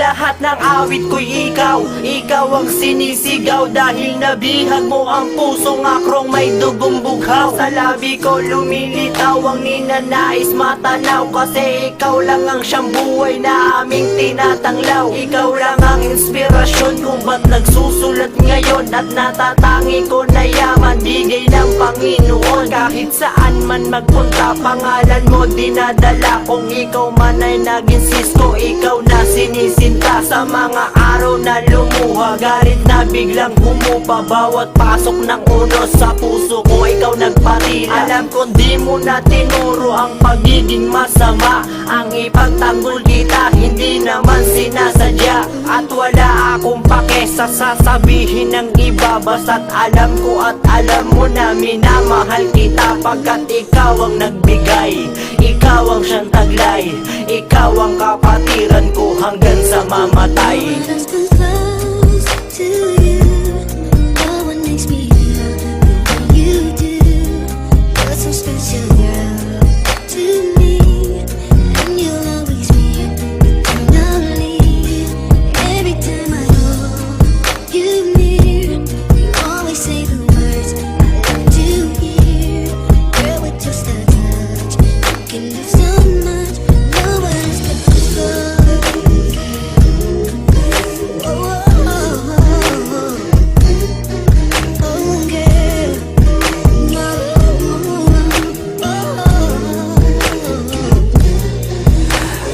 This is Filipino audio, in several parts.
lahat ng awit ko'y ikaw. Ikaw ang sinisigaw dahil nabihag mo ang pusong akrong may dugong bughaw. Sa labi ko lumilitaw ang ninanais matanaw, kasi ikaw lang ang siyang buhay na aming tinatanglaw. Ikaw lang ang inspirasyon kung ba't nagsusulat ngayon, at natatangi ko na yaman bigay ng Panginoon. Kahit saan man magpunta pangalan mo dinadala. Kung ikaw man ay naging sisko, ikaw na sinisinta. Sa mga araw na lumuha, galit na biglang humupa. Bawat pasok ng unos sa puso ko, ikaw nagpatila. Alam ko di mo na tinuro ang pagiging masama. Ang ipagtanggol kita hindi naman sinasadya. At wala akong pake sa sasabihin ng iba, basta't alam ko at alam mo na minamahal kita. Pagkat ikaw ang nagbigay, ikaw ang siyang taglay, ikaw ang kapatiran ko hanggang sa mamatay. Just been close to you. No one makes me feel the way you do. You're so special, girl, to me, and you'll always be eternally. Every time I hold you near, you always say the words I love to hear. Girl, with just a touch, you can do so much. No words could describe.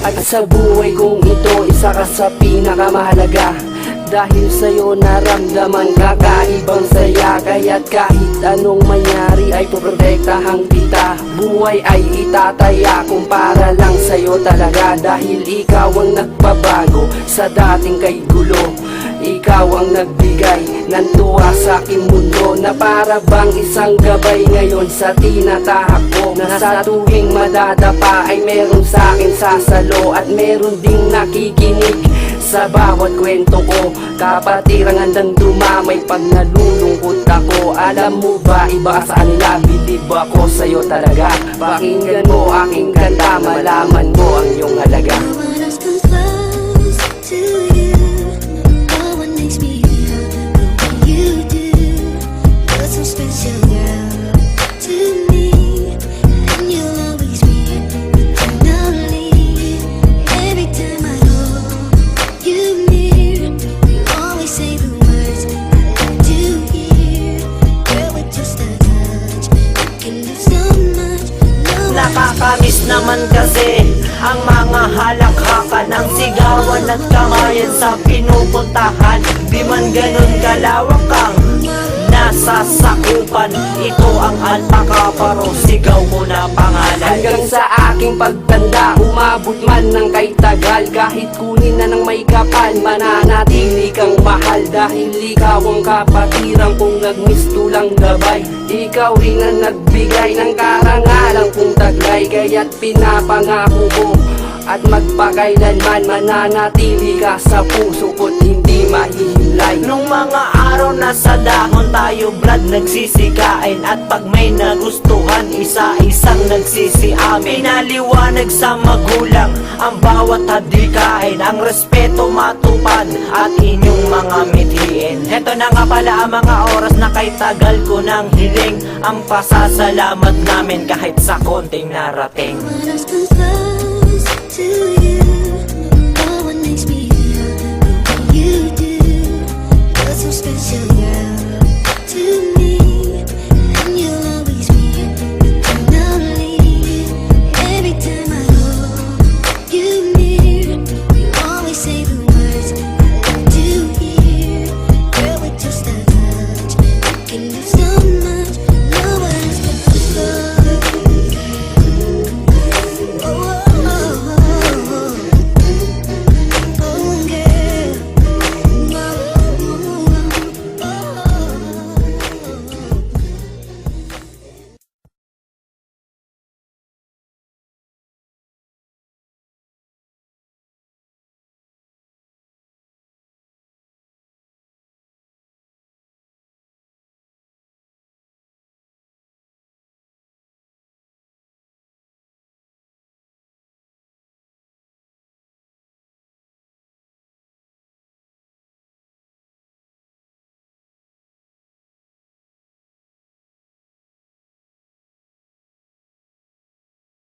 At sa buhay kong ito, isa ka sa pinakamahalaga. Dahil sa'yo naramdaman kakaibang saya. Kaya't kahit anong mangyari ay poprotektahan kita. Buhay ay itataya kung para lang sa'yo talaga. Dahil ikaw ang nagbabago sa dating kay gulo. Ikaw ang nagbigay ng tuwa sa aking mundo, na para bang isang gabay ngayon sa tinatahak ko. Na sa tuwing madadapa ay meron sa akin sasalo, at meron ding nakikinig sa bawat kwento ko. Kapatirang handang dumamay pag nalulungkot ako. Alam mo ba, iba sa kanila, bilib ako sa'yo talaga. Pakinggan mo aking kanta, malaman mo ang iyong halaga. No one else comes close to you. No one makes me feel the way you do. You're so special, girl, to me, and you'll always be eternally. Every time I hold you near, you always say the words I love to hear. Girl, with just a touch, you can do so much. No Nakakamiss naman kasi ang mga halakhakan, ang sigawan at kamayan sa pinupuntahan. Di man ganun kalawak ang nasasakupan. Ito ang alpakaparo, sigaw mo na pangalan. Hanggang sa aking pagtanda, umabot man ng kay tagal. Kahit kunin na ng may kapal, mananatili kang mahal. Dahil ikaw ang kapatiran kong nagmisto lang gabay. Ikaw rin ang nagbigay ng karangalan kong taglay. Kaya't pinapangako ko at magpakailanman mananatili ka sa puso ko't hindi mahihimlay. Nung mga araw na sa dahon tayo brad nagsisikain, at pag may nagustuhan isa-isang nagsisiamin. Pinaliwanag sa magulang ang bawat hadikain, ang respeto matupad at inyong mga mithiin. Heto na nga pala ang mga oras na kay tagal ko nang hiling, ang pasasalamat namin kahit sa konting narating. one else comes close to you.